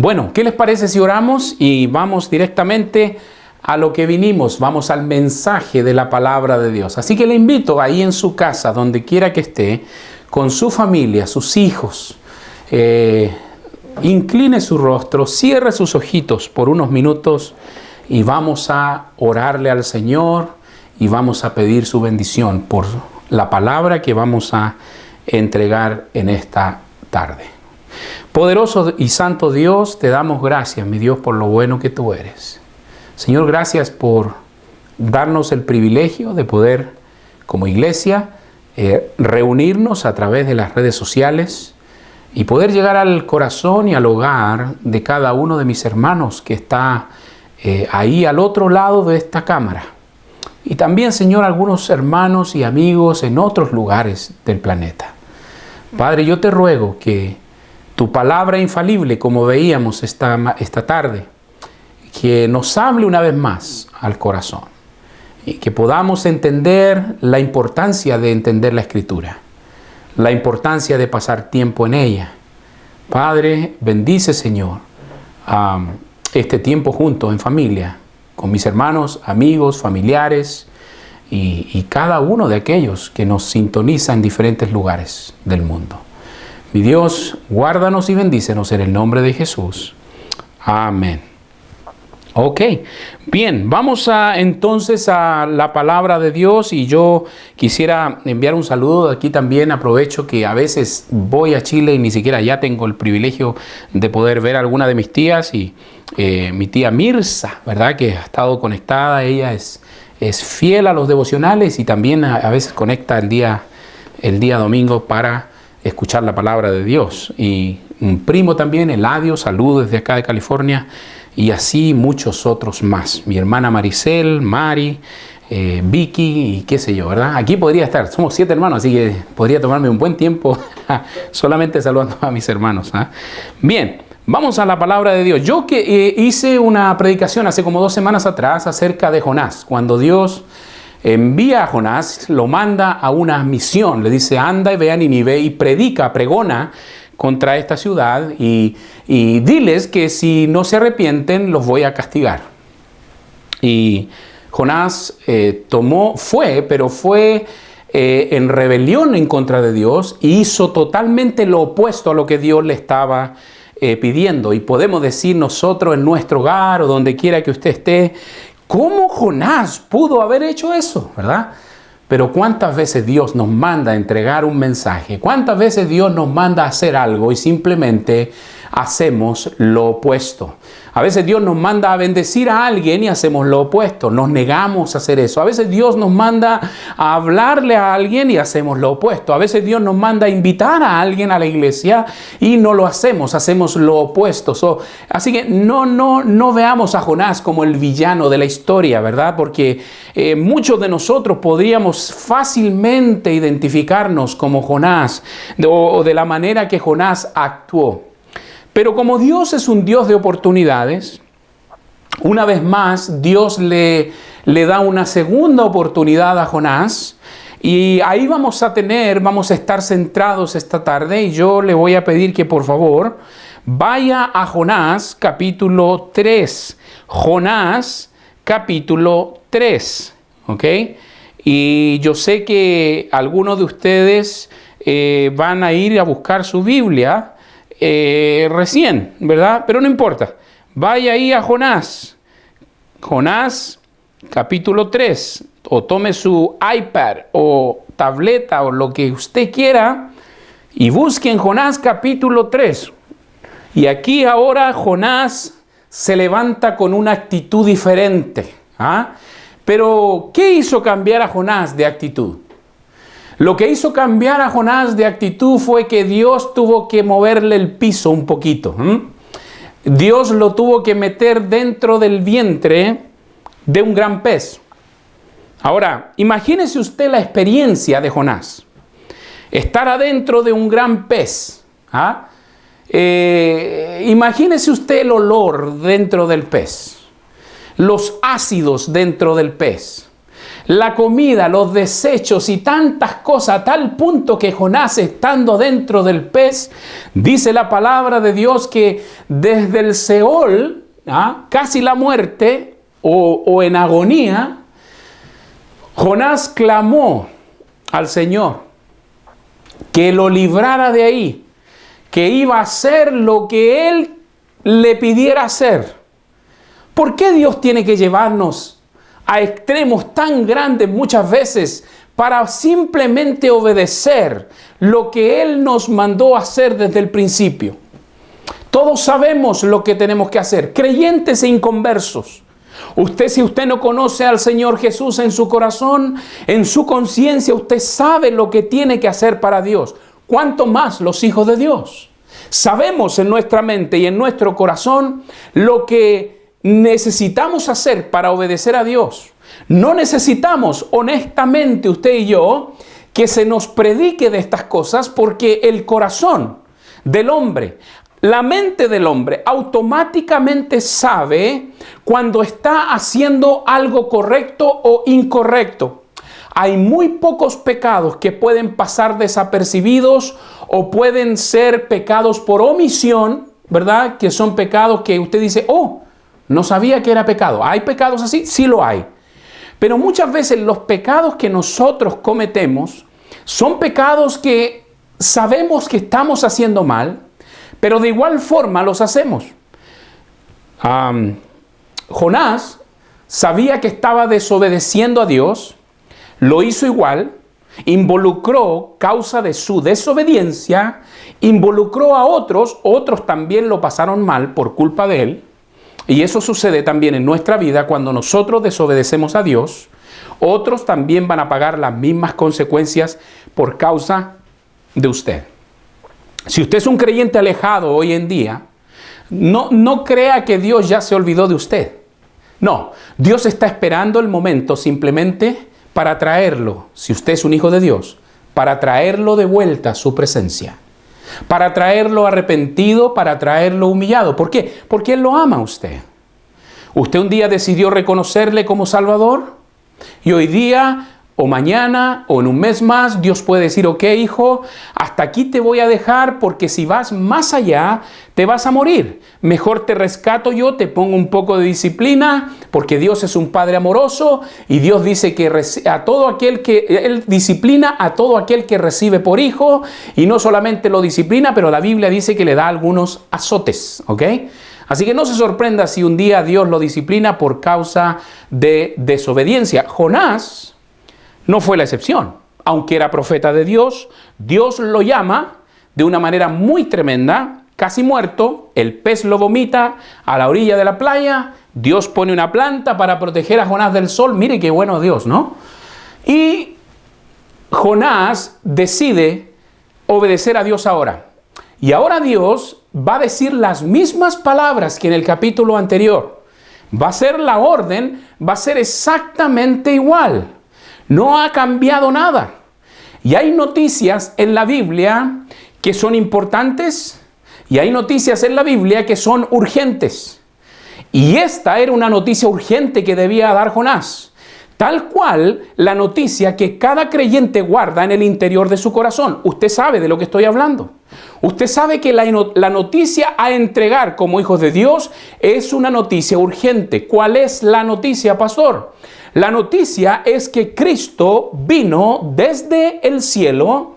Bueno, ¿qué les parece si oramos y vamos directamente a lo que vinimos? Vamos al mensaje de la palabra de Dios. Así que le invito ahí en su casa, donde quiera que esté, con su familia, sus hijos, incline su rostro, cierre sus ojitos por unos minutos y vamos a orarle al Señor y vamos a pedir su bendición por la palabra que vamos a entregar en esta tarde. Poderoso y santo Dios, te damos gracias, mi Dios, por lo bueno que tú eres. Señor, gracias por darnos el privilegio de poder, como iglesia, reunirnos a través de las redes sociales y poder llegar al corazón y al hogar de cada uno de mis hermanos que está ahí al otro lado de esta cámara. Y también, Señor, algunos hermanos y amigos en otros lugares del planeta. Padre, yo te ruego que tu palabra infalible, como veíamos esta tarde, que nos hable una vez más al corazón y que podamos entender la importancia de entender la Escritura, la importancia de pasar tiempo en ella. Padre, bendice, Señor, este tiempo juntos en familia, con mis hermanos, amigos, familiares y cada uno de aquellos que nos sintonizan en diferentes lugares del mundo. Mi Dios, guárdanos y bendícenos en el nombre de Jesús. Amén. Ok, bien, vamos entonces a la palabra de Dios y yo quisiera enviar un saludo de aquí también. Aprovecho que a veces voy a Chile y ni siquiera ya tengo el privilegio de poder ver a alguna de mis tías y mi tía Mirza, ¿verdad? Que ha estado conectada, ella es fiel a los devocionales y también a veces conecta el día domingo para escuchar la palabra de Dios. Y un primo también, Eladio, saludos desde acá de California. Y así muchos otros más. Mi hermana Maricel, Mari, Vicky y qué sé yo, ¿verdad? Aquí podría estar, somos 7 hermanos, así que podría tomarme un buen tiempo solamente saludando a mis hermanos. Bien, vamos a la palabra de Dios. Yo que hice una predicación hace como 2 semanas atrás acerca de Jonás. Cuando Dios envía a Jonás, lo manda a una misión. Le dice, anda y ve a Nínive y pregona contra esta ciudad y diles que si no se arrepienten los voy a castigar. Y Jonás fue en rebelión en contra de Dios y hizo totalmente lo opuesto a lo que Dios le estaba pidiendo. Y podemos decir nosotros en nuestro hogar o donde quiera que usted esté, ¿cómo Jonás pudo haber hecho eso? ¿Verdad? Pero ¿cuántas veces Dios nos manda a entregar un mensaje? ¿Cuántas veces Dios nos manda a hacer algo y simplemente hacemos lo opuesto? A veces Dios nos manda a bendecir a alguien y hacemos lo opuesto. Nos negamos a hacer eso. A veces Dios nos manda a hablarle a alguien y hacemos lo opuesto. A veces Dios nos manda a invitar a alguien a la iglesia y no lo hacemos lo opuesto. Así que no veamos a Jonás como el villano de la historia, ¿verdad? Porque muchos de nosotros podríamos fácilmente identificarnos como Jonás o de la manera que Jonás actuó. Pero como Dios es un Dios de oportunidades, una vez más Dios le da una segunda oportunidad a Jonás y ahí vamos a estar centrados esta tarde y yo le voy a pedir que por favor vaya a Jonás capítulo 3. Jonás capítulo 3, ¿ok? Y yo sé que algunos de ustedes van a ir a buscar su Biblia recién, ¿verdad? Pero no importa. Vaya ahí a Jonás. Jonás, capítulo 3. O tome su iPad o tableta o lo que usted quiera y busque en Jonás, capítulo 3. Y aquí ahora Jonás se levanta con una actitud diferente. Pero, ¿qué hizo cambiar a Jonás de actitud? Lo que hizo cambiar a Jonás de actitud fue que Dios tuvo que moverle el piso un poquito. Dios lo tuvo que meter dentro del vientre de un gran pez. Ahora, imagínese usted la experiencia de Jonás. Estar adentro de un gran pez. Imagínese usted el olor dentro del pez. Los ácidos dentro del pez. la comida, los desechos y tantas cosas, a tal punto que Jonás, estando dentro del pez, dice la palabra de Dios que desde el Seol, casi la muerte o en agonía, Jonás clamó al Señor que lo librara de ahí, que iba a hacer lo que Él le pidiera hacer. ¿Por qué Dios tiene que llevarnos a extremos tan grandes muchas veces para simplemente obedecer lo que Él nos mandó hacer desde el principio? Todos sabemos lo que tenemos que hacer, creyentes e inconversos. Si usted no conoce al Señor Jesús en su corazón, en su conciencia, usted sabe lo que tiene que hacer para Dios. ¿Cuánto más los hijos de Dios? Sabemos en nuestra mente y en nuestro corazón lo que necesitamos hacer para obedecer a Dios. No necesitamos, honestamente, usted y yo, que se nos predique de estas cosas, porque el corazón del hombre, la mente del hombre, automáticamente sabe cuando está haciendo algo correcto o incorrecto. Hay muy pocos pecados que pueden pasar desapercibidos o pueden ser pecados por omisión, ¿verdad? Que son pecados que usted dice, oh, no sabía que era pecado. ¿Hay pecados así? Sí lo hay. Pero muchas veces los pecados que nosotros cometemos son pecados que sabemos que estamos haciendo mal, pero de igual forma los hacemos. Jonás sabía que estaba desobedeciendo a Dios, lo hizo igual, involucró, causa de su desobediencia, involucró a otros también lo pasaron mal por culpa de él. Y eso sucede también en nuestra vida cuando nosotros desobedecemos a Dios. Otros también van a pagar las mismas consecuencias por causa de usted. Si usted es un creyente alejado hoy en día, no crea que Dios ya se olvidó de usted. No, Dios está esperando el momento simplemente para traerlo, si usted es un hijo de Dios, para traerlo de vuelta a su presencia. Para traerlo arrepentido, para traerlo humillado. ¿Por qué? Porque Él lo ama a usted. Usted un día decidió reconocerle como Salvador y hoy día o mañana o en un mes más Dios puede decir, ok hijo, hasta aquí te voy a dejar porque si vas más allá te vas a morir. Mejor te rescato yo, te pongo un poco de disciplina porque Dios es un Padre amoroso y Dios dice que Él disciplina a todo aquel que recibe por hijo y no solamente lo disciplina, pero la Biblia dice que le da algunos azotes, ¿ok? Así que no se sorprenda si un día Dios lo disciplina por causa de desobediencia. Jonás no fue la excepción. Aunque era profeta de Dios, Dios lo llama de una manera muy tremenda, casi muerto, el pez lo vomita a la orilla de la playa, Dios pone una planta para proteger a Jonás del sol. Mire qué bueno Dios, ¿no? Y Jonás decide obedecer a Dios ahora. Y ahora Dios va a decir las mismas palabras que en el capítulo anterior. Va a ser la orden, va a ser exactamente igual. No ha cambiado nada. Y hay noticias en la Biblia que son importantes y hay noticias en la Biblia que son urgentes. Y esta era una noticia urgente que debía dar Jonás. Tal cual la noticia que cada creyente guarda en el interior de su corazón. Usted sabe de lo que estoy hablando. Usted sabe que la noticia a entregar como hijos de Dios es una noticia urgente. ¿Cuál es la noticia, pastor? La noticia es que Cristo vino desde el cielo,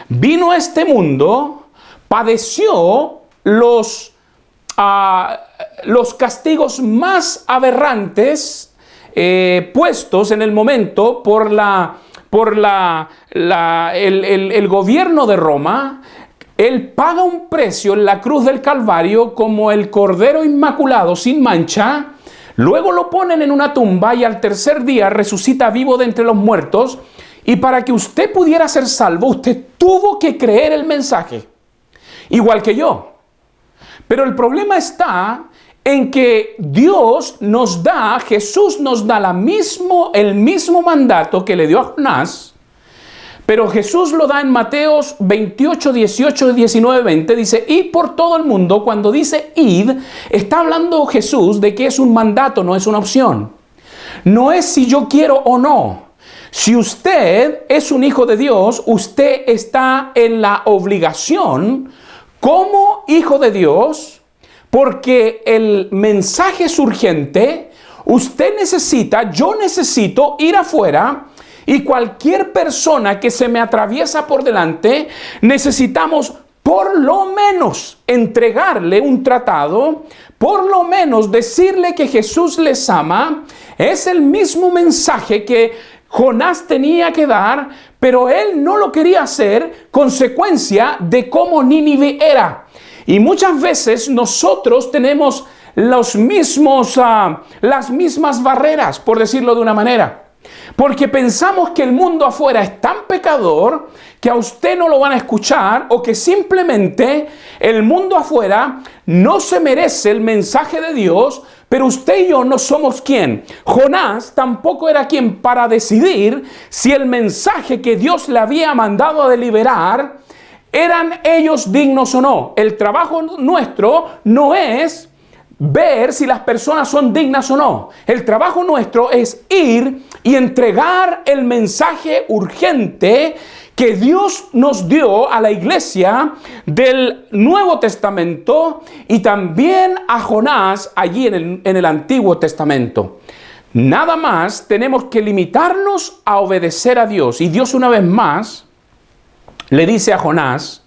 vino a este mundo, padeció los castigos más aberrantes puestos en el momento por el gobierno de Roma. Él paga un precio en la cruz del Calvario como el Cordero Inmaculado sin mancha. Luego lo ponen en una tumba y al tercer día resucita vivo de entre los muertos. Y para que usted pudiera ser salvo, usted tuvo que creer el mensaje. Igual que yo. Pero el problema está en que Jesús nos da el mismo mandato que le dio a Jonás. Pero Jesús lo da en Mateos 28, 18, 19, 20. Dice, id por todo el mundo. Cuando dice id, está hablando Jesús de que es un mandato, no es una opción. No es si yo quiero o no. Si usted es un hijo de Dios, usted está en la obligación como hijo de Dios, porque el mensaje es urgente. Usted necesita, yo necesito ir afuera, y cualquier persona que se me atraviesa por delante, necesitamos por lo menos entregarle un tratado, por lo menos decirle que Jesús les ama. Es el mismo mensaje que Jonás tenía que dar, pero él no lo quería hacer, consecuencia de cómo Nínive era. Y muchas veces nosotros tenemos las mismas barreras, por decirlo de una manera. Porque pensamos que el mundo afuera es tan pecador que a usted no lo van a escuchar, o que simplemente el mundo afuera no se merece el mensaje de Dios. Pero usted y yo no somos quien. Jonás tampoco era quien para decidir si el mensaje que Dios le había mandado a deliberar eran ellos dignos o no. El trabajo nuestro no es ver si las personas son dignas o no. El trabajo nuestro es ir y entregar el mensaje urgente que Dios nos dio a la iglesia del Nuevo Testamento, y también a Jonás allí en el Antiguo Testamento. Nada más tenemos que limitarnos a obedecer a Dios. Y Dios una vez más le dice a Jonás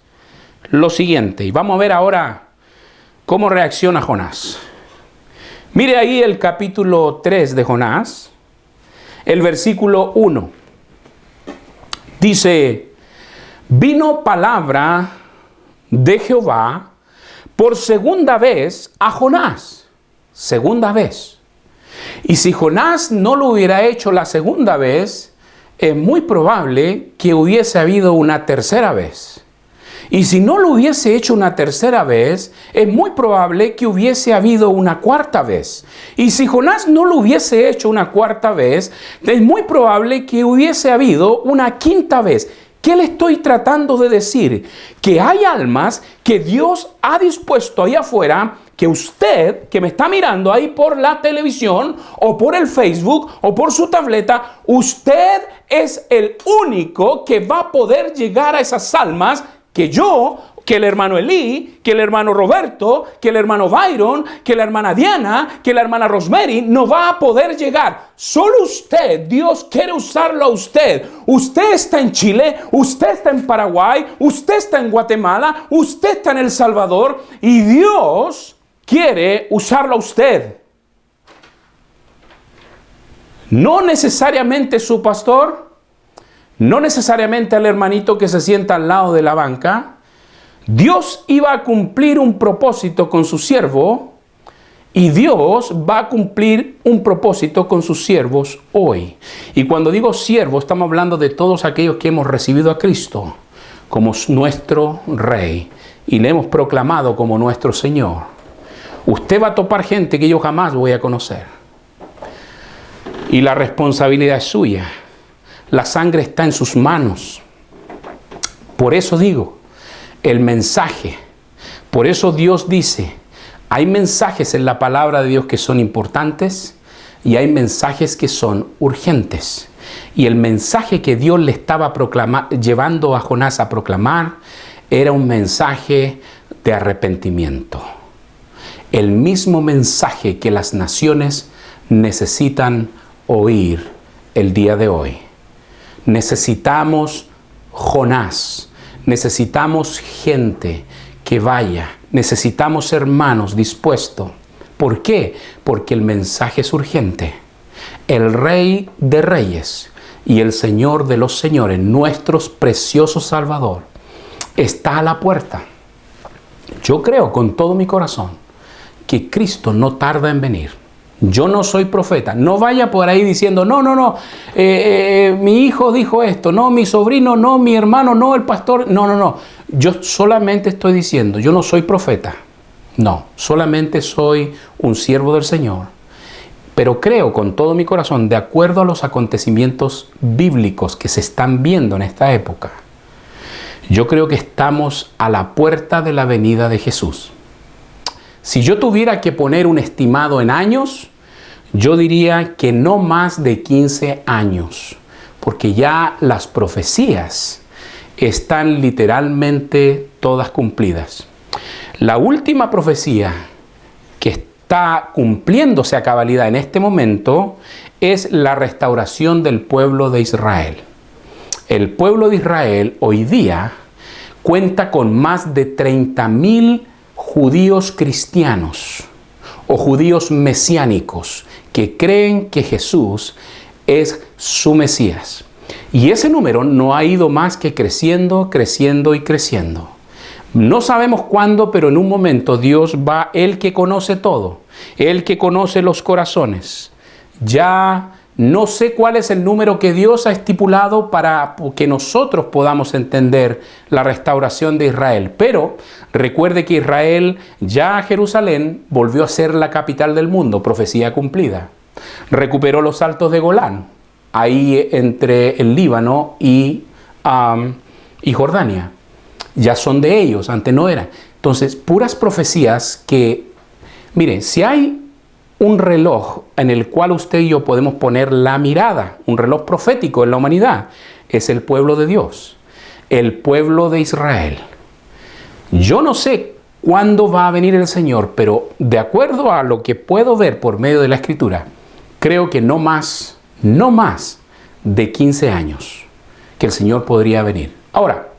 lo siguiente. Y vamos a ver ahora cómo reacciona Jonás. Mire ahí el capítulo 3 de Jonás, el versículo 1. Dice: vino palabra de Jehová por segunda vez a Jonás. Segunda vez. Y si Jonás no lo hubiera hecho la segunda vez, es muy probable que hubiese habido una tercera vez. Y si no lo hubiese hecho una tercera vez, es muy probable que hubiese habido una cuarta vez. Y si Jonás no lo hubiese hecho una cuarta vez, es muy probable que hubiese habido una quinta vez. ¿Qué le estoy tratando de decir? Que hay almas que Dios ha dispuesto ahí afuera, que usted, que me está mirando ahí por la televisión o por el Facebook o por su tableta, usted es el único que va a poder llegar a esas almas, que yo, que el hermano Elí, que el hermano Roberto, que el hermano Byron, que la hermana Diana, que la hermana Rosemary, no va a poder llegar. Solo usted, Dios quiere usarlo a usted. Usted está en Chile, usted está en Paraguay, usted está en Guatemala, usted está en El Salvador, y Dios quiere usarlo a usted. No necesariamente su pastor, no necesariamente al hermanito que se sienta al lado de la banca. Dios iba a cumplir un propósito con su siervo, y Dios va a cumplir un propósito con sus siervos hoy. Y cuando digo siervo, estamos hablando de todos aquellos que hemos recibido a Cristo como nuestro Rey y le hemos proclamado como nuestro Señor. Usted va a topar gente que yo jamás voy a conocer, y la responsabilidad es suya. La sangre está en sus manos. Por eso digo, el mensaje. Por eso Dios dice, hay mensajes en la palabra de Dios que son importantes y hay mensajes que son urgentes. Y el mensaje que Dios le estaba llevando a Jonás a proclamar era un mensaje de arrepentimiento. El mismo mensaje que las naciones necesitan oír el día de hoy. Necesitamos Jonás, necesitamos gente que vaya, necesitamos hermanos dispuestos. ¿Por qué? Porque el mensaje es urgente. El Rey de Reyes y el Señor de los Señores, nuestro precioso Salvador, está a la puerta. Yo creo con todo mi corazón que Cristo no tarda en venir. Yo no soy profeta. No vaya por ahí diciendo, no, mi hijo dijo esto, no, mi sobrino, no, mi hermano, no, el pastor. No. Yo solamente estoy diciendo, yo no soy profeta. No, solamente soy un siervo del Señor. Pero creo con todo mi corazón, de acuerdo a los acontecimientos bíblicos que se están viendo en esta época, yo creo que estamos a la puerta de la venida de Jesús. Si yo tuviera que poner un estimado en años, yo diría que no más de 15 años, porque ya las profecías están literalmente todas cumplidas. La última profecía que está cumpliéndose a cabalidad en este momento es la restauración del pueblo de Israel. El pueblo de Israel hoy día cuenta con más de 30.000 judíos cristianos o judíos mesiánicos que creen que Jesús es su Mesías. Y ese número no ha ido más que creciendo, creciendo y creciendo. No sabemos cuándo, pero en un momento Dios va, Él que conoce todo, Él que conoce los corazones. Ya no sé cuál es el número que Dios ha estipulado para que nosotros podamos entender la restauración de Israel. Pero recuerde que Israel, ya Jerusalén, volvió a ser la capital del mundo, profecía cumplida. Recuperó los altos de Golán, ahí entre el Líbano y Jordania. Ya son de ellos, antes no eran. Entonces, puras profecías que, miren, si hay un reloj en el cual usted y yo podemos poner la mirada, un reloj profético en la humanidad, es el pueblo de Dios, el pueblo de Israel. Yo no sé cuándo va a venir el Señor, pero de acuerdo a lo que puedo ver por medio de la Escritura, creo que no más de 15 años que el Señor podría venir. Ahora,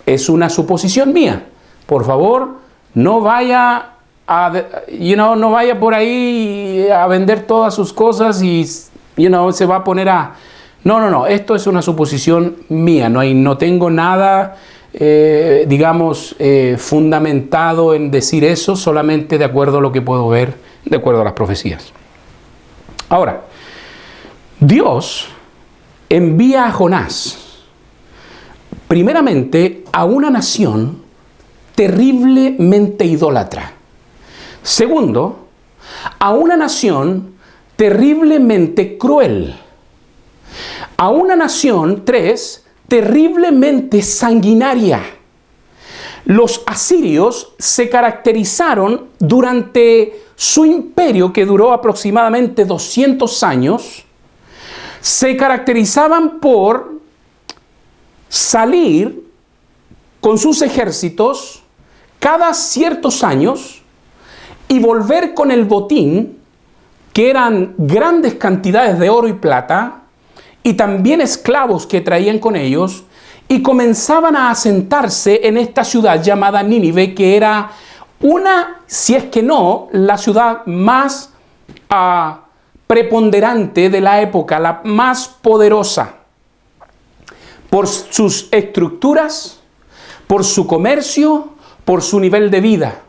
es una suposición mía. Por favor, no vaya no vaya por ahí a vender todas sus cosas y se va a poner a... No, esto es una suposición mía. No tengo nada, fundamentado en decir eso, solamente de acuerdo a lo que puedo ver, de acuerdo a las profecías. Ahora, Dios envía a Jonás, primeramente, a una nación terriblemente idólatra. Segundo, a una nación terriblemente cruel. A una nación, terriblemente sanguinaria. Los asirios se caracterizaron durante su imperio, que duró aproximadamente 200 años, se caracterizaban por salir con sus ejércitos cada ciertos años y volver con el botín, que eran grandes cantidades de oro y plata, y también esclavos que traían con ellos, y comenzaban a asentarse en esta ciudad llamada Nínive, que era si es que no, la ciudad más preponderante de la época, la más poderosa, por sus estructuras, por su comercio, por su nivel de vida.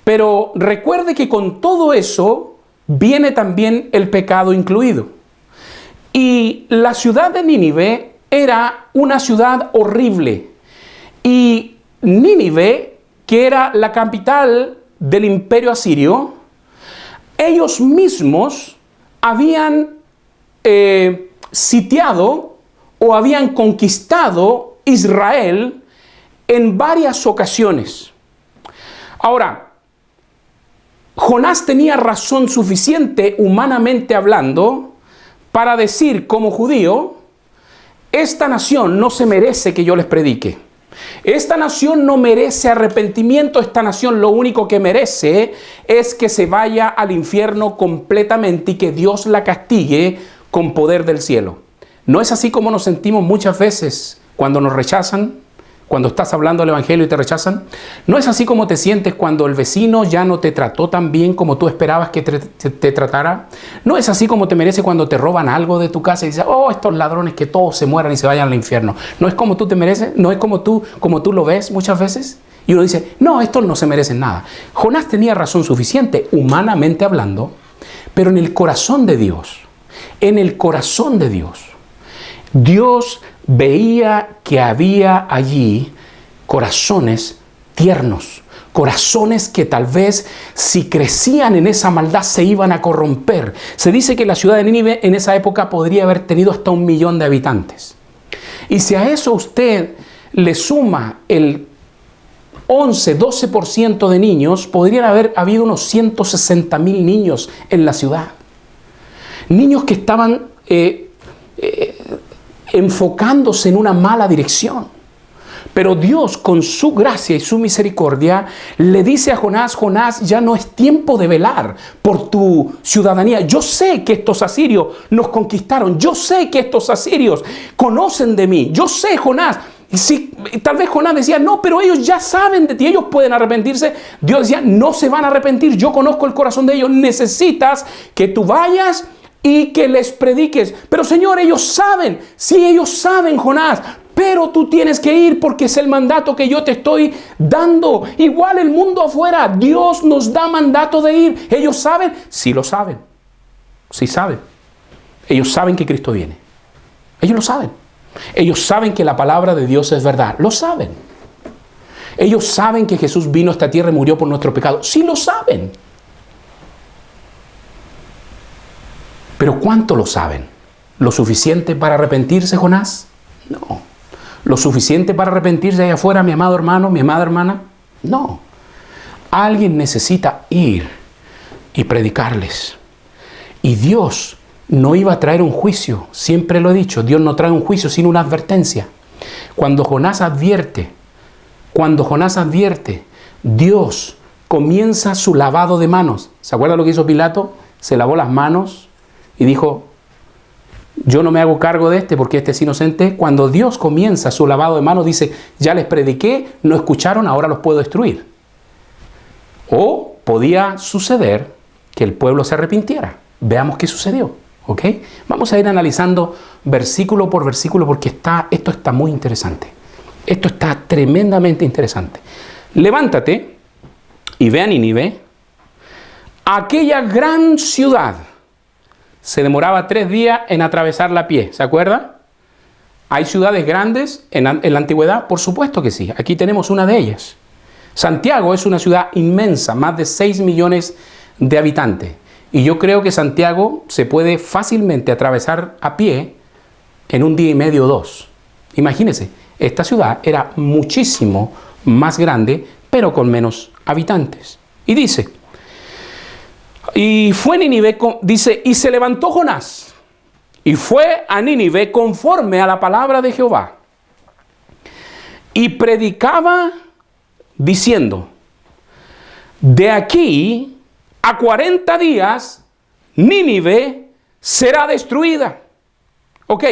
Pero recuerde que con todo eso viene también el pecado incluido. Y la ciudad de Nínive era una ciudad horrible. Y Nínive, que era la capital del imperio asirio, ellos mismos habían sitiado o habían conquistado Israel en varias ocasiones. Ahora, Jonás tenía razón suficiente, humanamente hablando, para decir como judío: esta nación no se merece que yo les predique. Esta nación no merece arrepentimiento. Esta nación lo único que merece es que se vaya al infierno completamente y que Dios la castigue con poder del cielo. ¿No es así como nos sentimos muchas veces cuando nos rechazan? Cuando estás hablando del evangelio y te rechazan. ¿No es así como te sientes cuando el vecino ya no te trató tan bien como tú esperabas que te tratara? ¿No es así como te merece cuando te roban algo de tu casa y dices: oh, estos ladrones, que todos se mueran y se vayan al infierno? ¿No es como tú te mereces? ¿No es como tú lo ves muchas veces? Y uno dice: no, estos no se merecen nada. Jonás tenía razón suficiente, humanamente hablando, pero en el corazón de Dios, Dios veía que había allí corazones tiernos, corazones que tal vez si crecían en esa maldad se iban a corromper. Se dice que la ciudad de Nínive en esa época podría haber tenido hasta 1 millón de habitantes. Y si a eso usted le suma el 11-12% de niños, podrían haber habido unos 160,000 niños en la ciudad. Niños que estaban enfocándose en una mala dirección. Pero Dios, con su gracia y su misericordia, le dice a Jonás: Jonás, ya no es tiempo de velar por tu ciudadanía. Yo sé que estos asirios nos conquistaron. Yo sé que estos asirios conocen de mí. Yo sé, Jonás. Y si tal vez Jonás decía: no, pero ellos ya saben de ti, ellos pueden arrepentirse. Dios decía: no se van a arrepentir, yo conozco el corazón de ellos. Necesitas que tú vayas y que les prediques. Pero Señor, ellos saben. Sí, ellos saben, Jonás. Pero tú tienes que ir porque es el mandato que yo te estoy dando. Igual el mundo afuera, Dios nos da mandato de ir. ¿Ellos saben? Sí lo saben. Sí saben. Ellos saben que Cristo viene. Ellos lo saben. Ellos saben que la palabra de Dios es verdad. Lo saben. Ellos saben que Jesús vino a esta tierra y murió por nuestro pecado. Sí lo saben. Pero ¿cuánto lo saben? ¿Lo suficiente para arrepentirse, Jonás? No. ¿Lo suficiente para arrepentirse allá afuera, mi amado hermano, mi amada hermana? No. Alguien necesita ir y predicarles. Y Dios no iba a traer un juicio. Siempre lo he dicho, Dios no trae un juicio sino una advertencia. Cuando Jonás advierte, Dios comienza su lavado de manos. ¿Se acuerda lo que hizo Pilato? Se lavó las manos y dijo: yo no me hago cargo de este porque este es inocente. Cuando Dios comienza su lavado de manos, dice: ya les prediqué, no escucharon, ahora los puedo destruir. O podía suceder que el pueblo se arrepintiera. Veamos qué sucedió, ¿ok? Vamos a ir analizando versículo por versículo porque esto está muy interesante. Esto está tremendamente interesante. Levántate y ve a Nínive, aquella gran ciudad. Se demoraba 3 días en atravesarla a pie, ¿se acuerda? ¿Hay ciudades grandes en la antigüedad? Por supuesto que sí. Aquí tenemos una de ellas. Santiago es una ciudad inmensa, más de 6 millones de habitantes. Y yo creo que Santiago se puede fácilmente atravesar a pie en 1 día y medio o 2. Imagínense, esta ciudad era muchísimo más grande, pero con menos habitantes. Y dice... Y fue Nínive, dice, y se levantó Jonás, y fue a Nínive conforme a la palabra de Jehová. Y predicaba diciendo: de aquí a 40 días, Nínive será destruida. Ok,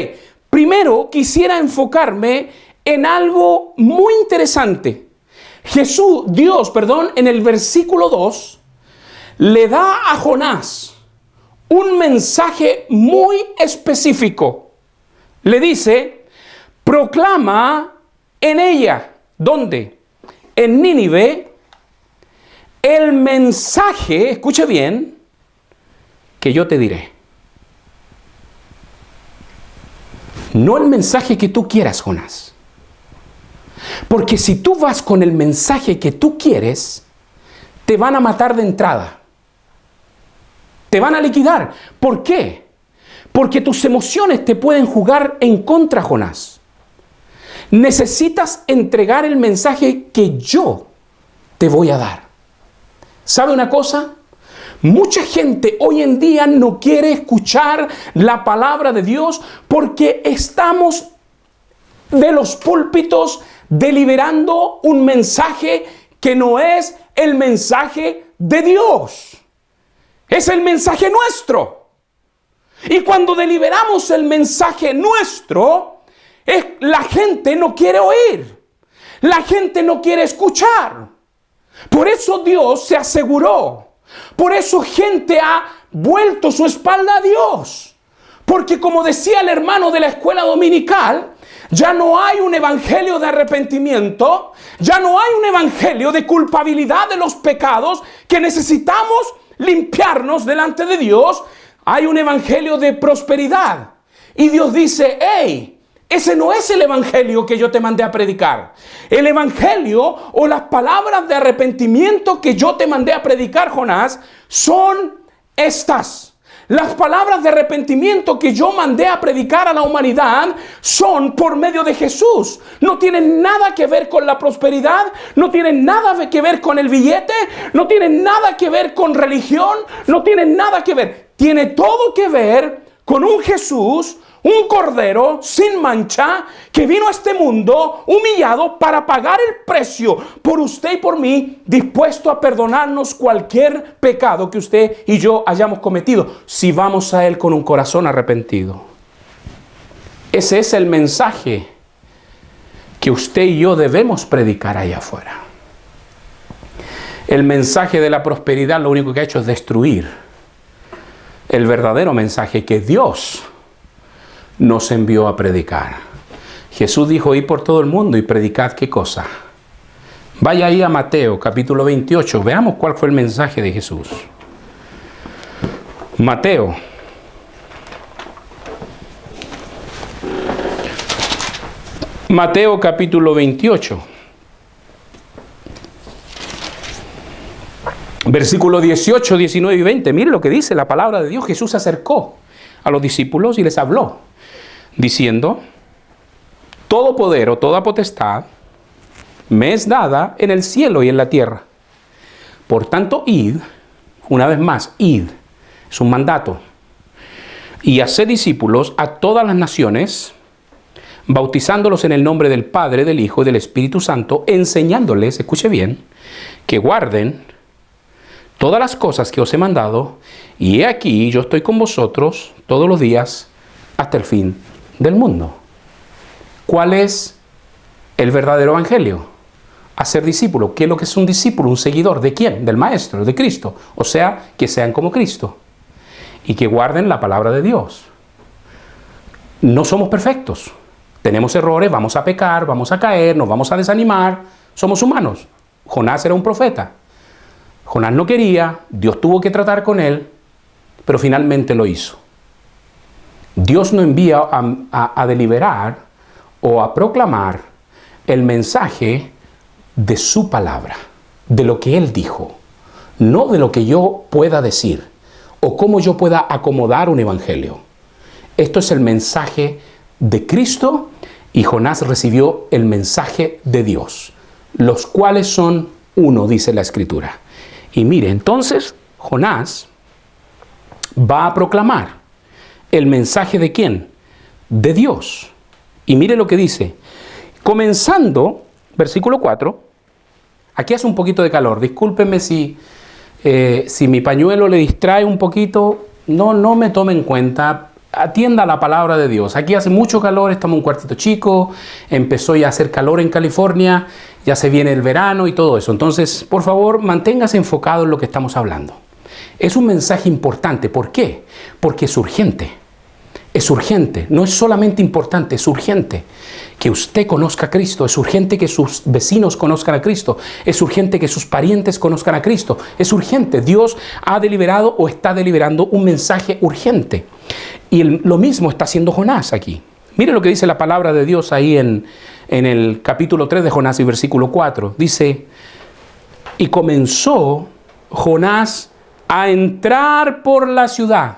primero quisiera enfocarme en algo muy interesante. Dios, en el versículo 2, le da a Jonás un mensaje muy específico. Le dice: proclama en ella, ¿dónde? En Nínive, el mensaje, escuche bien, que yo te diré. No el mensaje que tú quieras, Jonás. Porque si tú vas con el mensaje que tú quieres, te van a matar de entrada. Te van a liquidar. ¿Por qué? Porque tus emociones te pueden jugar en contra, Jonás. Necesitas entregar el mensaje que yo te voy a dar. ¿Sabe una cosa? Mucha gente hoy en día no quiere escuchar la palabra de Dios porque estamos de los púlpitos deliberando un mensaje que no es el mensaje de Dios. Es el mensaje nuestro. Y cuando deliberamos el mensaje nuestro, la gente no quiere oír. La gente no quiere escuchar. Por eso Dios se aseguró. Por eso gente ha vuelto su espalda a Dios. Porque como decía el hermano de la escuela dominical, ya no hay un evangelio de arrepentimiento, ya no hay un evangelio de culpabilidad de los pecados que necesitamos limpiarnos delante de Dios. Hay un evangelio de prosperidad. Y Dios dice: hey, ese no es el evangelio que yo te mandé a predicar. El evangelio o las palabras de arrepentimiento que yo te mandé a predicar, Jonás, son estas. Las palabras de arrepentimiento que yo mandé a predicar a la humanidad son por medio de Jesús. No tienen nada que ver con la prosperidad, no tienen nada que ver con el billete, no tienen nada que ver con religión, no tienen nada que ver. Tiene todo que ver con un Jesús, un cordero sin mancha, que vino a este mundo humillado para pagar el precio por usted y por mí, dispuesto a perdonarnos cualquier pecado que usted y yo hayamos cometido, si vamos a Él con un corazón arrepentido. Ese es el mensaje que usted y yo debemos predicar allá afuera. El mensaje de la prosperidad lo único que ha hecho es destruir el verdadero mensaje que Dios nos envió a predicar. Jesús dijo: id por todo el mundo y predicad. ¿Qué cosa? Vaya ahí a Mateo capítulo 28, veamos cuál fue el mensaje de Jesús. Mateo capítulo 28, versículo 18, 19 y 20. Miren lo que dice la palabra de Dios. Jesús se acercó a los discípulos y les habló, diciendo: todo poder o toda potestad me es dada en el cielo y en la tierra. Por tanto, id, una vez más, id, es un mandato, y haced discípulos a todas las naciones, bautizándolos en el nombre del Padre, del Hijo y del Espíritu Santo, enseñándoles, escuche bien, que guarden todas las cosas que os he mandado, y he aquí, yo estoy con vosotros todos los días hasta el fin del mundo. ¿Cuál es el verdadero evangelio? Hacer discípulo. ¿Qué es lo que es un discípulo? Un seguidor. ¿De quién? Del Maestro, de Cristo. O sea, que sean como Cristo y que guarden la palabra de Dios. No somos perfectos. Tenemos errores, vamos a pecar, vamos a caer, nos vamos a desanimar. Somos humanos. Jonás era un profeta. Jonás no quería, Dios tuvo que tratar con él, pero finalmente lo hizo. Dios no envía a deliberar o a proclamar el mensaje de su palabra, de lo que Él dijo, no de lo que yo pueda decir o cómo yo pueda acomodar un evangelio. Esto es el mensaje de Cristo, y Jonás recibió el mensaje de Dios, los cuales son uno, dice la Escritura. Y mire, entonces Jonás va a proclamar el mensaje ¿de quién? De Dios. Y mire lo que dice. Comenzando, versículo 4, aquí hace un poquito de calor. Discúlpenme si mi pañuelo le distrae un poquito. No me tome en cuenta. Atienda la palabra de Dios. Aquí hace mucho calor, estamos en un cuartito chico, empezó ya a hacer calor en California, ya se viene el verano y todo eso. Entonces, por favor, manténgase enfocado en lo que estamos hablando. Es un mensaje importante. ¿Por qué? Porque es urgente. Es urgente. No es solamente importante, es urgente que usted conozca a Cristo. Es urgente que sus vecinos conozcan a Cristo. Es urgente que sus parientes conozcan a Cristo. Es urgente. Dios ha deliberado o está deliberando un mensaje urgente. Y lo mismo está haciendo Jonás aquí. Mire lo que dice la palabra de Dios ahí en el capítulo 3 de Jonás y versículo 4. Dice: y comenzó Jonás a entrar por la ciudad,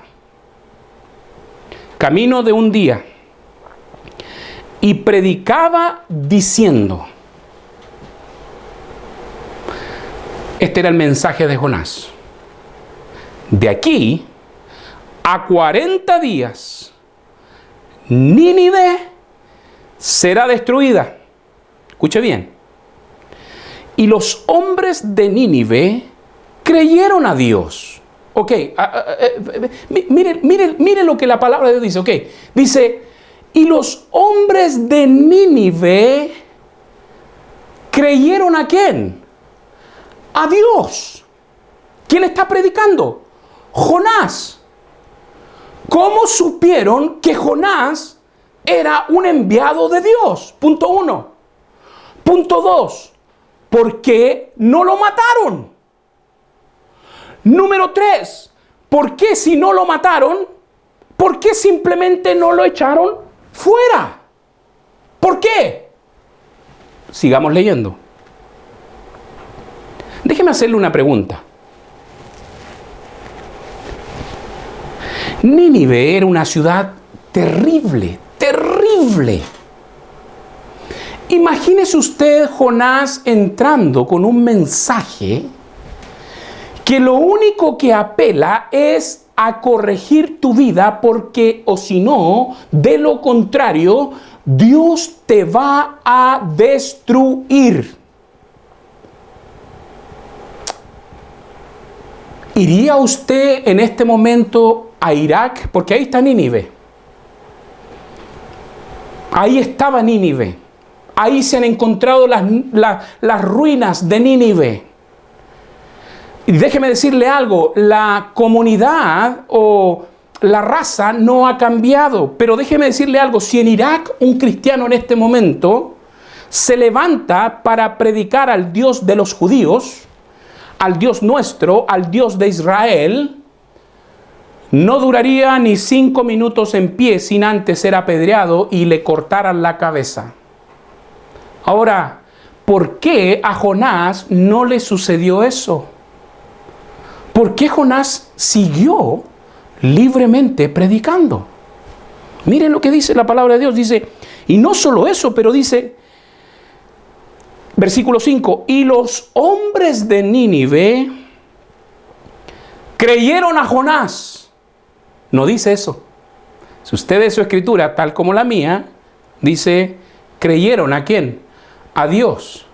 camino de un día, y predicaba diciendo. Este era el mensaje de Jonás: de aquí a 40 días, Nínive será destruida. Escuche bien. Y los hombres de Nínive creyeron a Dios. Ok, mire lo que la palabra de Dios dice. Ok, dice: y los hombres de Nínive creyeron ¿a quién? A Dios. ¿Quién está predicando? Jonás. ¿Cómo supieron que Jonás era un enviado de Dios? Punto 1. Punto 2. ¿Por qué no lo mataron? Número 3. ¿Por qué si no lo mataron? ¿Por qué simplemente no lo echaron fuera? ¿Por qué? Sigamos leyendo. Déjeme hacerle una pregunta. Nínive era una ciudad terrible, terrible. Imagínese usted Jonás entrando con un mensaje que lo único que apela es a corregir tu vida, porque o si no, de lo contrario, Dios te va a destruir. ¿Iría usted en este momento a Irak? Porque ahí está Nínive. Ahí estaba Nínive. Ahí se han encontrado las ruinas de Nínive. Y déjeme decirle algo, la comunidad o la raza no ha cambiado. Pero déjeme decirle algo, si en Irak un cristiano en este momento se levanta para predicar al Dios de los judíos, al Dios nuestro, al Dios de Israel, no duraría ni 5 minutos en pie sin antes ser apedreado y le cortaran la cabeza. Ahora, ¿por qué a Jonás no le sucedió eso? ¿Por qué Jonás siguió libremente predicando? Miren lo que dice la palabra de Dios. Dice, y no solo eso, pero dice, versículo 5, y los hombres de Nínive creyeron a Jonás. No dice eso. Si usted ve su escritura, tal como la mía, dice, ¿creyeron a quién? A Dios.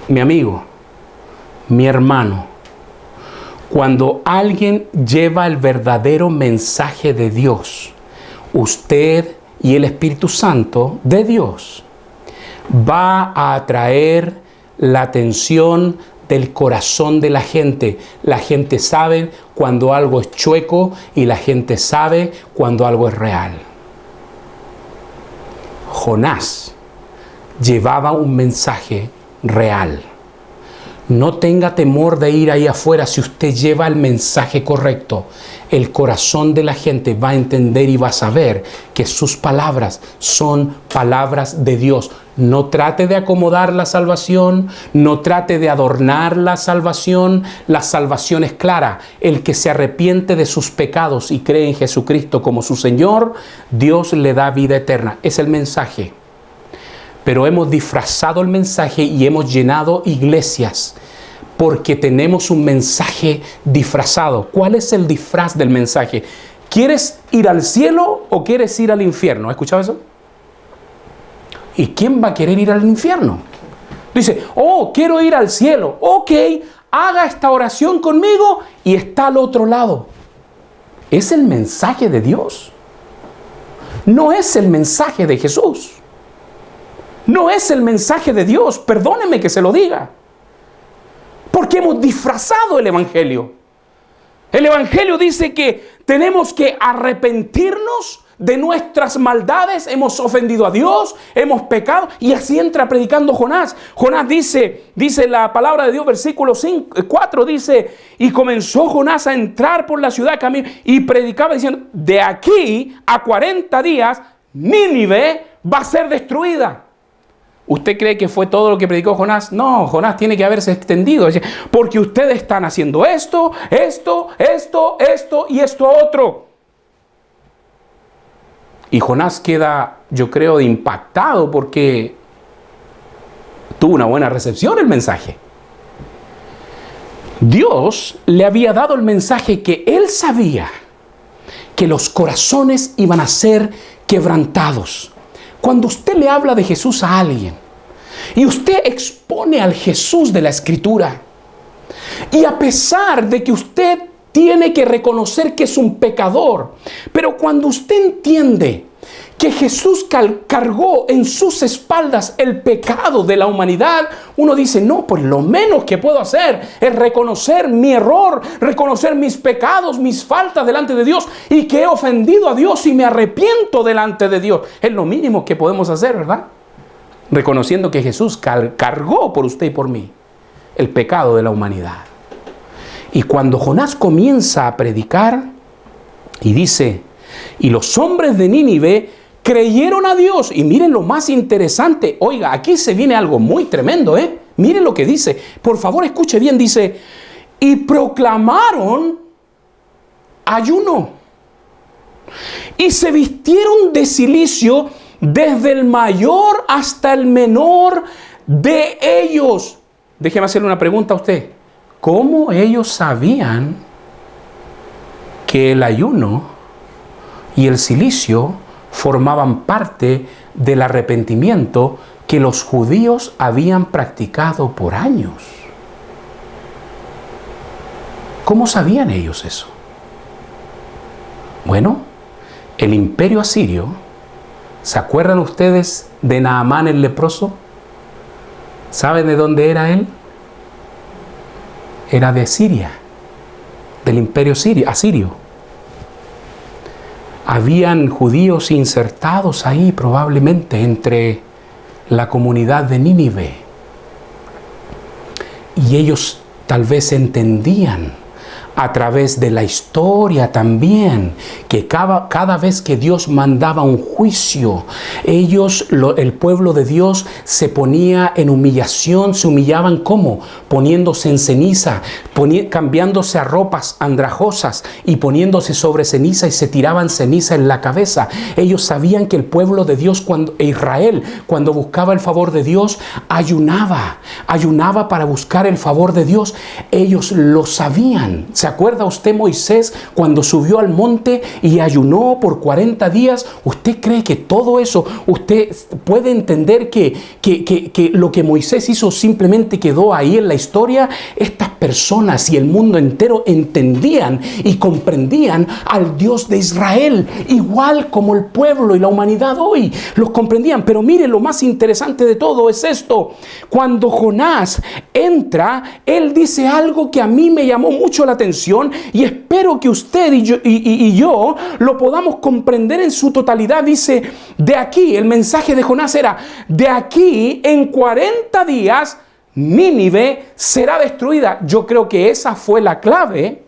Mi amigo, mi hermano, cuando alguien lleva el verdadero mensaje de Dios, usted y el Espíritu Santo de Dios, va a atraer la atención del corazón de la gente. La gente sabe cuando algo es chueco y la gente sabe cuando algo es real. Jonás llevaba un mensaje real. No tenga temor de ir ahí afuera si usted lleva el mensaje correcto. El corazón de la gente va a entender y va a saber que sus palabras son palabras de Dios. No trate de acomodar la salvación, no trate de adornar la salvación. La salvación es clara. El que se arrepiente de sus pecados y cree en Jesucristo como su Señor, Dios le da vida eterna. Es el mensaje. Pero hemos disfrazado el mensaje y hemos llenado iglesias porque tenemos un mensaje disfrazado. ¿Cuál es el disfraz del mensaje? ¿Quieres ir al cielo o quieres ir al infierno? ¿Has escuchado eso? ¿Y quién va a querer ir al infierno? Dice, oh, quiero ir al cielo. Ok, haga esta oración conmigo y está al otro lado. ¿Es el mensaje de Dios? No es el mensaje de Jesús. No es el mensaje de Dios, perdóneme que se lo diga. Porque hemos disfrazado el Evangelio. El Evangelio dice que tenemos que arrepentirnos de nuestras maldades, hemos ofendido a Dios, hemos pecado, y así entra predicando Jonás. Jonás dice la palabra de Dios, versículo 4, dice, y comenzó Jonás a entrar por la ciudad y predicaba diciendo, de aquí a 40 días, Nínive va a ser destruida. ¿Usted cree que fue todo lo que predicó Jonás? No, Jonás tiene que haberse extendido. Porque ustedes están haciendo esto y esto otro. Y Jonás queda, yo creo, impactado porque tuvo una buena recepción el mensaje. Dios le había dado el mensaje que él sabía que los corazones iban a ser quebrantados. Cuando usted le habla de Jesús a alguien y usted expone al Jesús de la Escritura, y a pesar de que usted tiene que reconocer que es un pecador, pero cuando usted entiende que Jesús cargó en sus espaldas el pecado de la humanidad, uno dice, no, pues lo menos que puedo hacer es reconocer mi error, reconocer mis pecados, mis faltas delante de Dios y que he ofendido a Dios y me arrepiento delante de Dios. Es lo mínimo que podemos hacer, ¿verdad? Reconociendo que Jesús cargó por usted y por mí el pecado de la humanidad. Y cuando Jonás comienza a predicar y dice, y los hombres de Nínive creyeron a Dios. Y miren lo más interesante. Oiga, aquí se viene algo muy tremendo, ¿eh? Miren lo que dice. Por favor, escuche bien. Dice, y proclamaron ayuno. Y se vistieron de cilicio desde el mayor hasta el menor de ellos. Déjeme hacerle una pregunta a usted. ¿Cómo ellos sabían que el ayuno y el cilicio formaban parte del arrepentimiento que los judíos habían practicado por años? ¿Cómo sabían ellos eso? Bueno, el imperio asirio, ¿se acuerdan ustedes de Naamán el leproso? ¿Saben de dónde era él? Era de Siria, del imperio asirio. Habían judíos insertados ahí probablemente entre la comunidad de Nínive. Y ellos tal vez entendían a través de la historia también que cada vez que Dios mandaba un juicio, el pueblo de Dios se ponía en humillación. Se humillaban ¿cómo? Poniéndose en ceniza, cambiándose a ropas andrajosas y poniéndose sobre ceniza, y se tiraban ceniza en la cabeza. Ellos sabían que el pueblo de Dios, Israel, cuando buscaba el favor de Dios, ayunaba para buscar el favor de Dios. Ellos lo sabían. ¿Se acuerda usted Moisés cuando subió al monte y ayunó por 40 días? ¿Usted cree que todo eso, usted puede entender que lo que Moisés hizo simplemente quedó ahí en la historia? Estas personas y el mundo entero entendían y comprendían al Dios de Israel, igual como el pueblo y la humanidad hoy los comprendían. Pero mire, lo más interesante de todo es esto. Cuando Jonás entra, él dice algo que a mí me llamó mucho la atención, y espero que usted y yo lo podamos comprender en su totalidad. Dice, de aquí, el mensaje de Jonás era, de aquí en 40 días Nínive será destruida. Yo creo que esa fue la clave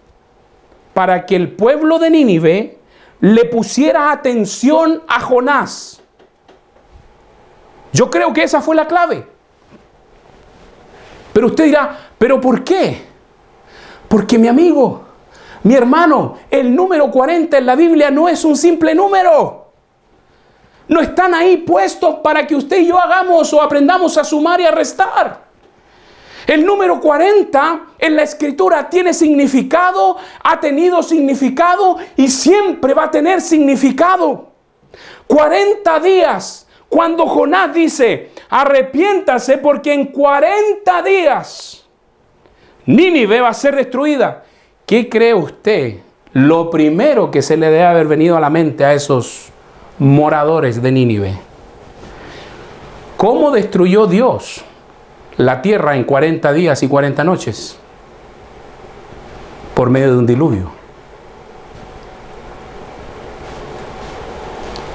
para que el pueblo de Nínive le pusiera atención a Jonás. Yo creo que esa fue la clave. Pero usted dirá, ¿pero por qué? Porque mi amigo, mi hermano, el número 40 en la Biblia no es un simple número. No están ahí puestos para que usted y yo hagamos o aprendamos a sumar y a restar. El número 40 en la Escritura tiene significado, ha tenido significado y siempre va a tener significado. 40 días, cuando Jonás dice, arrepiéntase porque en 40 días Nínive va a ser destruida. ¿Qué cree usted? Lo primero que se le debe haber venido a la mente a esos moradores de Nínive. ¿Cómo destruyó Dios la tierra en 40 días y 40 noches? Por medio de un diluvio.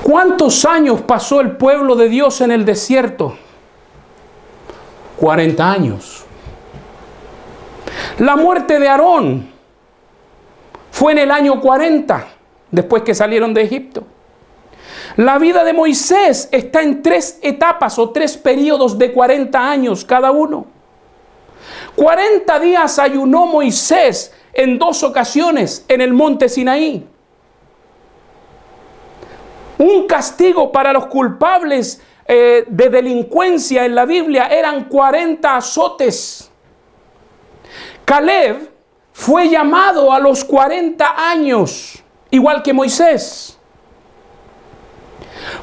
¿Cuántos años pasó el pueblo de Dios en el desierto? 40 años. La muerte de Aarón fue en el año 40, después que salieron de Egipto. La vida de Moisés está en 3 etapas o 3 periodos de 40 años cada uno. 40 días ayunó Moisés en 2 ocasiones en el monte Sinaí. Un castigo para los culpables de delincuencia en la Biblia eran 40 azotes. Caleb fue llamado a los 40 años, igual que Moisés.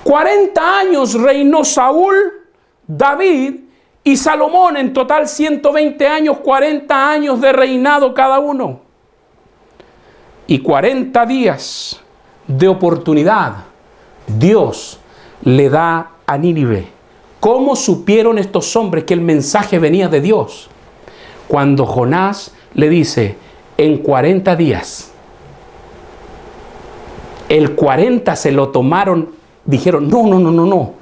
40 años reinó Saúl, David y Salomón, en total 120 años, 40 años de reinado cada uno. Y 40 días de oportunidad Dios le da a Nínive. ¿Cómo supieron estos hombres que el mensaje venía de Dios? Cuando Jonás le dice, en 40 días, el 40 se lo tomaron, dijeron, no,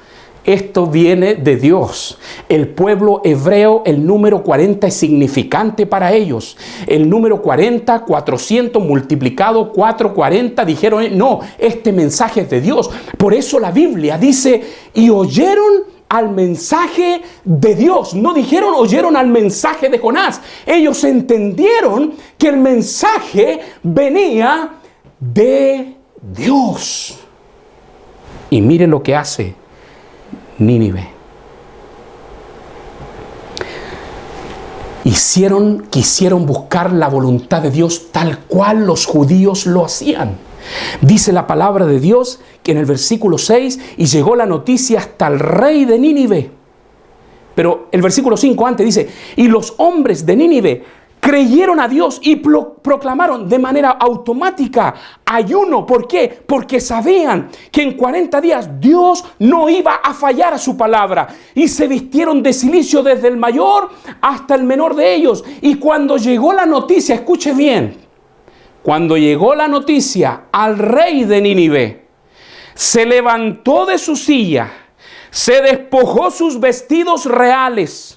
esto viene de Dios. El pueblo hebreo, el número 40 es significante para ellos. El número 40, 400 multiplicado 440, dijeron, no, este mensaje es de Dios. Por eso la Biblia dice, y oyeron al mensaje de Dios. No dijeron oyeron al mensaje de Jonás. Ellos entendieron que el mensaje venía de Dios. Y mire lo que hace Nínive. quisieron buscar la voluntad de Dios tal cual los judíos lo hacían. Dice la palabra de Dios que en el versículo 6, y llegó la noticia hasta el rey de Nínive. Pero el versículo 5 antes dice, y los hombres de Nínive creyeron a Dios y proclamaron de manera automática ayuno. ¿Por qué? Porque sabían que en 40 días Dios no iba a fallar a su palabra. Y se vistieron de cilicio desde el mayor hasta el menor de ellos. Y cuando llegó la noticia, escuche bien, cuando llegó la noticia al rey de Nínive, se levantó de su silla, se despojó sus vestidos reales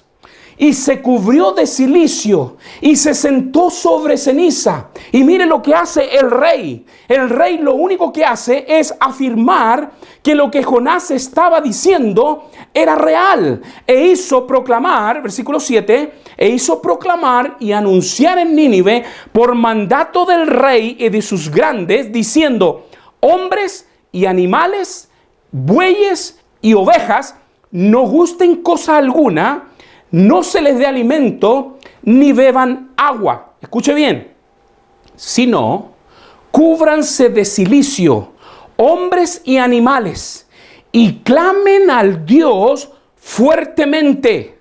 y se cubrió de cilicio y se sentó sobre ceniza. Y mire lo que hace el rey. El rey lo único que hace es afirmar que lo que Jonás estaba diciendo era real. E hizo proclamar, versículo 7, e hizo proclamar y anunciar en Nínive por mandato del rey y de sus grandes, diciendo, hombres y animales, bueyes y ovejas, no gusten cosa alguna, no se les dé alimento, ni beban agua. Escuche bien. Sino, cúbranse de cilicio, hombres y animales, y clamen al Dios fuertemente,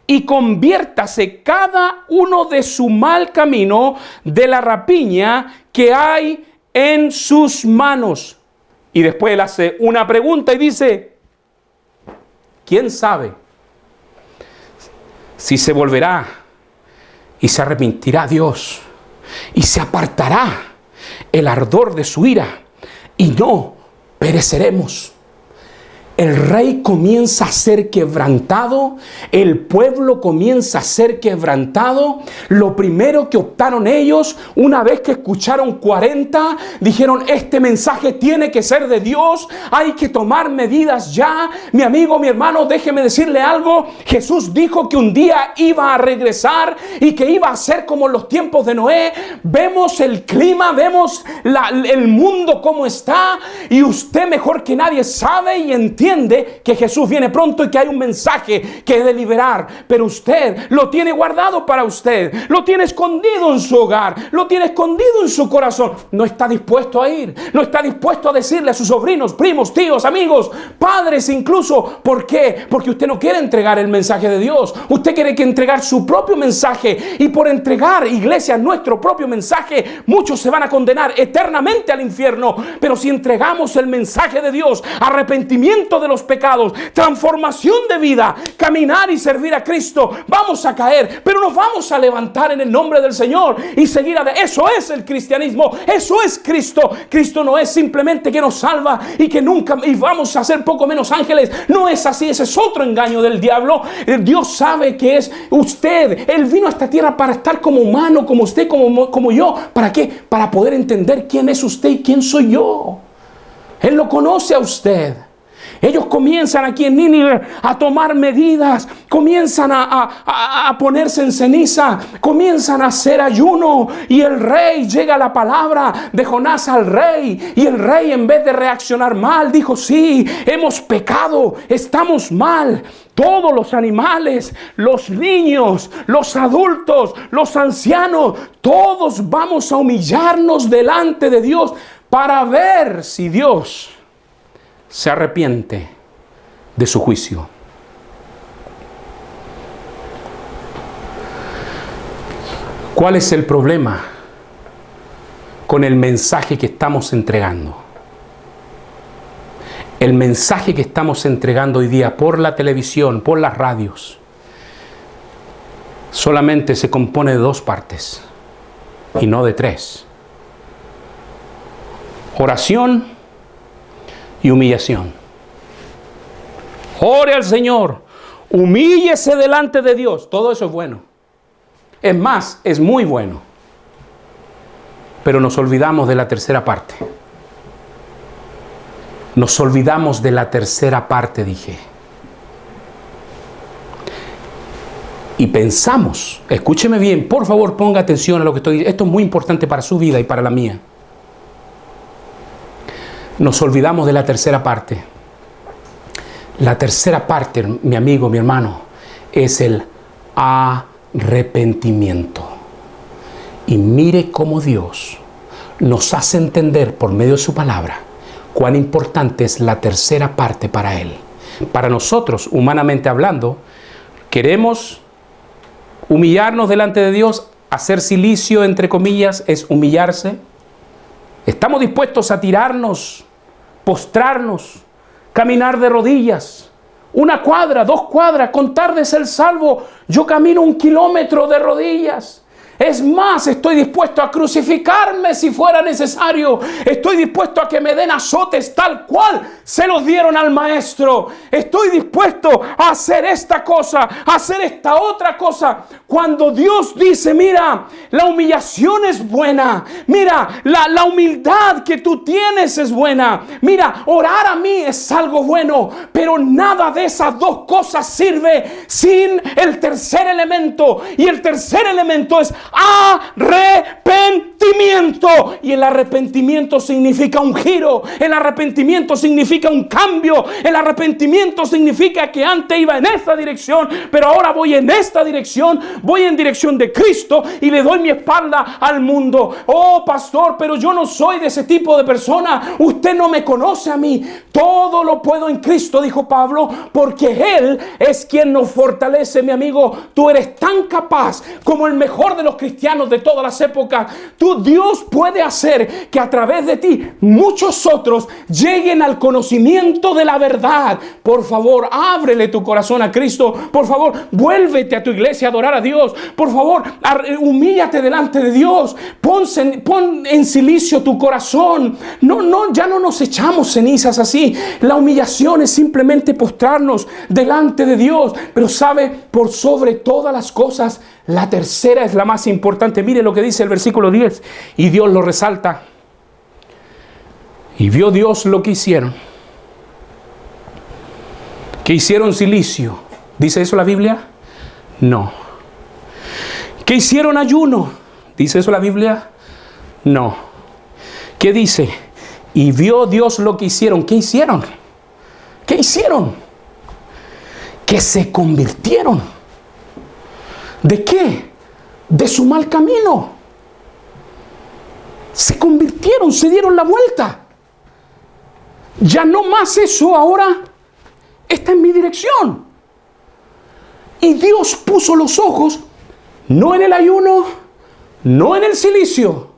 y conviértase cada uno de su mal camino, de la rapiña que hay en sus manos. Y después él hace una pregunta y dice, ¿quién sabe si se volverá y se arrepentirá Dios y se apartará el ardor de su ira y no pereceremos? El rey comienza a ser quebrantado, el pueblo comienza a ser quebrantado. Lo primero que optaron ellos, una vez que escucharon 40, dijeron, este mensaje tiene que ser de Dios, hay que tomar medidas ya. Mi amigo, mi hermano, déjeme decirle algo. Jesús dijo que un día iba a regresar y que iba a ser como en los tiempos de Noé. Vemos el clima, vemos el mundo como está, y usted mejor que nadie sabe y entiende que Jesús viene pronto y que hay un mensaje que he de liberar, pero usted lo tiene guardado para usted, lo tiene escondido en su hogar, lo tiene escondido en su corazón. No está dispuesto a ir, no está dispuesto a decirle a sus sobrinos, primos, tíos, amigos, padres incluso. ¿Por qué? Porque usted no quiere entregar el mensaje de Dios, usted quiere que entregar su propio mensaje, y por entregar, iglesia, nuestro propio mensaje, muchos se van a condenar eternamente al infierno. Pero si entregamos el mensaje de Dios, arrepentimiento de los pecados, transformación de vida, caminar y servir a Cristo, vamos a caer, pero nos vamos a levantar en el nombre del Señor y seguir adelante. Eso es el cristianismo, eso es Cristo. Cristo no es simplemente que nos salva y que nunca y vamos a ser poco menos ángeles. No es así, ese es otro engaño del diablo. Dios sabe que es usted. Él vino a esta tierra para estar como humano, como usted, como yo. ¿Para qué? Para poder entender quién es usted y quién soy yo. Él lo conoce a usted. Ellos comienzan aquí en Nínive a tomar medidas, comienzan a ponerse en ceniza, comienzan a hacer ayuno, y el rey, llega la palabra de Jonás al rey, y el rey, en vez de reaccionar mal, dijo, sí, hemos pecado, estamos mal. Todos los animales, los niños, los adultos, los ancianos, todos vamos a humillarnos delante de Dios para ver si Dios se arrepiente de su juicio. ¿Cuál es el problema con el mensaje que estamos entregando? El mensaje que estamos entregando hoy día por la televisión, por las radios, solamente se compone de 2 partes y no de 3. Oración y humillación. Ore al Señor, humíllese delante de Dios. Todo eso es bueno. Es más, es muy bueno. Pero nos olvidamos de la tercera parte. Nos olvidamos de la tercera parte, dije. Y pensamos, escúcheme bien, por favor, ponga atención a lo que estoy diciendo. Esto es muy importante para su vida y para la mía. Nos olvidamos de la tercera parte. La tercera parte, mi amigo, mi hermano, es el arrepentimiento. Y mire cómo Dios nos hace entender por medio de su palabra cuán importante es la tercera parte para Él. Para nosotros, humanamente hablando, queremos humillarnos delante de Dios. Hacer cilicio, entre comillas, es humillarse. Estamos dispuestos a tirarnos, postrarnos, caminar de rodillas, 1 cuadra, 2 cuadras, contar de ser salvo. Yo camino 1 kilómetro de rodillas. Es más, estoy dispuesto a crucificarme si fuera necesario. Estoy dispuesto a que me den azotes tal cual se los dieron al maestro. Estoy dispuesto a hacer esta cosa, a hacer esta otra cosa. Cuando Dios dice, mira, la humillación es buena. Mira, la humildad que tú tienes es buena. Mira, orar a mí es algo bueno. Pero nada de esas 2 cosas sirve sin el tercer elemento. Y el tercer elemento es arrepentimiento. Y el arrepentimiento significa un giro. El arrepentimiento significa un cambio. El arrepentimiento significa que antes iba en esta dirección, pero ahora voy en esta dirección. Voy en dirección de Cristo y le doy mi espalda al mundo. Oh, pastor, pero yo no soy de ese tipo de persona. Usted no me conoce a mí. Todo lo puedo en Cristo, dijo Pablo, porque Él es quien nos fortalece. Mi amigo, tú eres tan capaz como el mejor de los cristianos de todas las épocas. Dios puede hacer que a través de ti muchos otros lleguen al conocimiento de la verdad. Por favor, ábrele tu corazón a Cristo. Por favor, vuélvete a tu iglesia a adorar a Dios. Por favor, humíllate delante de Dios. Pon en silicio tu corazón. Ya no nos echamos cenizas así. La humillación es simplemente postrarnos delante de Dios. Pero sabe, por sobre todas las cosas, la tercera es la más importante. Mire lo que dice el versículo 10. Y Dios lo resalta. Y vio Dios lo que hicieron. ¿Que hicieron cilicio? ¿Dice eso la Biblia? No. ¿Que hicieron ayuno? ¿Dice eso la Biblia? No. ¿Qué dice? Y vio Dios lo que hicieron. ¿Qué hicieron? ¿Qué hicieron? Que se convirtieron. ¿De qué? De su mal camino. Se convirtieron, se dieron la vuelta. Ya no más eso, ahora está en mi dirección. Y Dios puso los ojos, no en el ayuno, no en el cilicio.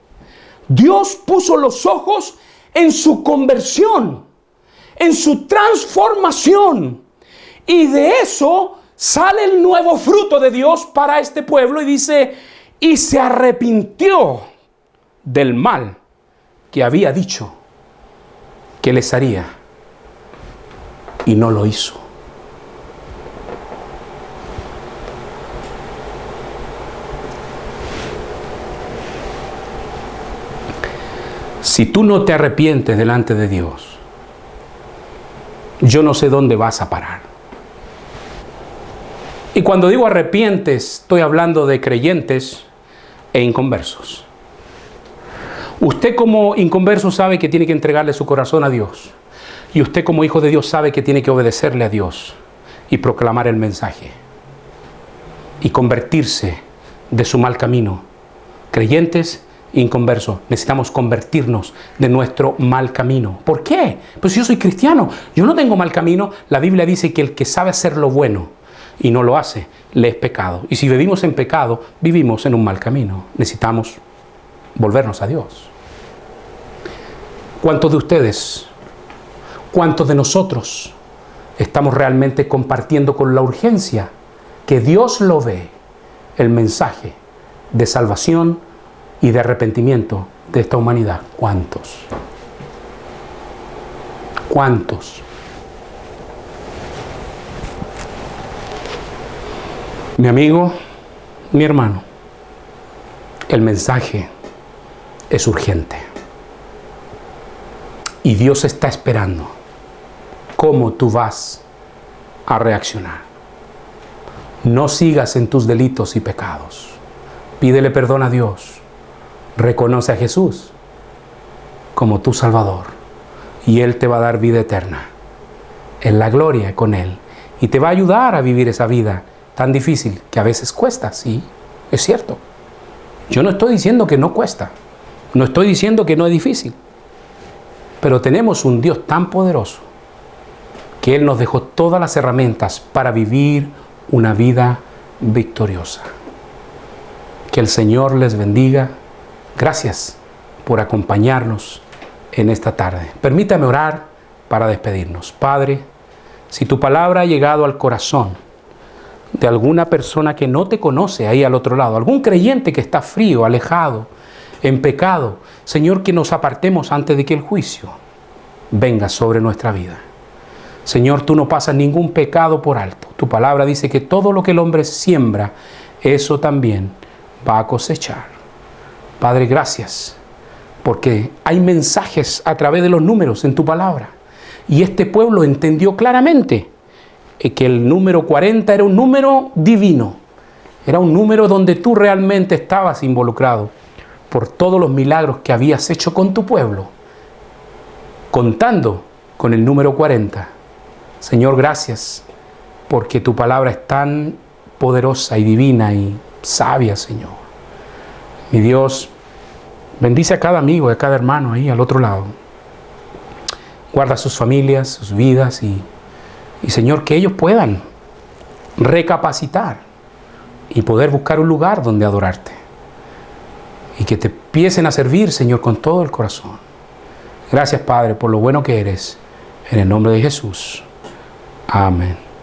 Dios puso los ojos en su conversión, en su transformación. Y de eso sale el nuevo fruto de Dios para este pueblo y dice, y se arrepintió del mal que había dicho que les haría y no lo hizo. Si tú no te arrepientes delante de Dios, yo no sé dónde vas a parar. Y cuando digo arrepientes, estoy hablando de creyentes e inconversos. Usted como inconverso sabe que tiene que entregarle su corazón a Dios. Y usted como hijo de Dios sabe que tiene que obedecerle a Dios y proclamar el mensaje. Y convertirse de su mal camino. Creyentes e inconversos, necesitamos convertirnos de nuestro mal camino. ¿Por qué? Pues yo soy cristiano, yo no tengo mal camino. La Biblia dice que el que sabe hacer lo bueno y no lo hace, le es pecado. Y si vivimos en pecado, vivimos en un mal camino. Necesitamos volvernos a Dios. ¿Cuántos de ustedes, cuántos de nosotros estamos realmente compartiendo con la urgencia que Dios lo ve, el mensaje de salvación y de arrepentimiento de esta humanidad? ¿Cuántos? ¿Cuántos? Mi amigo, mi hermano, el mensaje es urgente. Y Dios está esperando cómo tú vas a reaccionar. No sigas en tus delitos y pecados. Pídele perdón a Dios. Reconoce a Jesús como tu Salvador. Y Él te va a dar vida eterna en la gloria con Él. Y te va a ayudar a vivir esa vida tan difícil que a veces cuesta, sí, es cierto. Yo no estoy diciendo que no cuesta, no estoy diciendo que no es difícil, pero tenemos un Dios tan poderoso que Él nos dejó todas las herramientas para vivir una vida victoriosa. Que el Señor les bendiga. Gracias por acompañarnos en esta tarde. Permítame orar para despedirnos. Padre, si tu palabra ha llegado al corazón de alguna persona que no te conoce ahí al otro lado, algún creyente que está frío, alejado, en pecado, Señor, que nos apartemos antes de que el juicio venga sobre nuestra vida. Señor, tú no pasas ningún pecado por alto. Tu palabra dice que todo lo que el hombre siembra, eso también va a cosechar. Padre, gracias, porque hay mensajes a través de los números en tu palabra. Y este pueblo entendió claramente que el número 40 era un número divino. Era un número donde tú realmente estabas involucrado por todos los milagros que habías hecho con tu pueblo, contando con el número 40. Señor, gracias, porque tu palabra es tan poderosa y divina y sabia, Señor. Mi Dios, bendice a cada amigo y a cada hermano ahí al otro lado. Guarda sus familias, sus vidas y Señor, que ellos puedan recapacitar y poder buscar un lugar donde adorarte. Y que te empiecen a servir, Señor, con todo el corazón. Gracias, Padre, por lo bueno que eres. En el nombre de Jesús. Amén.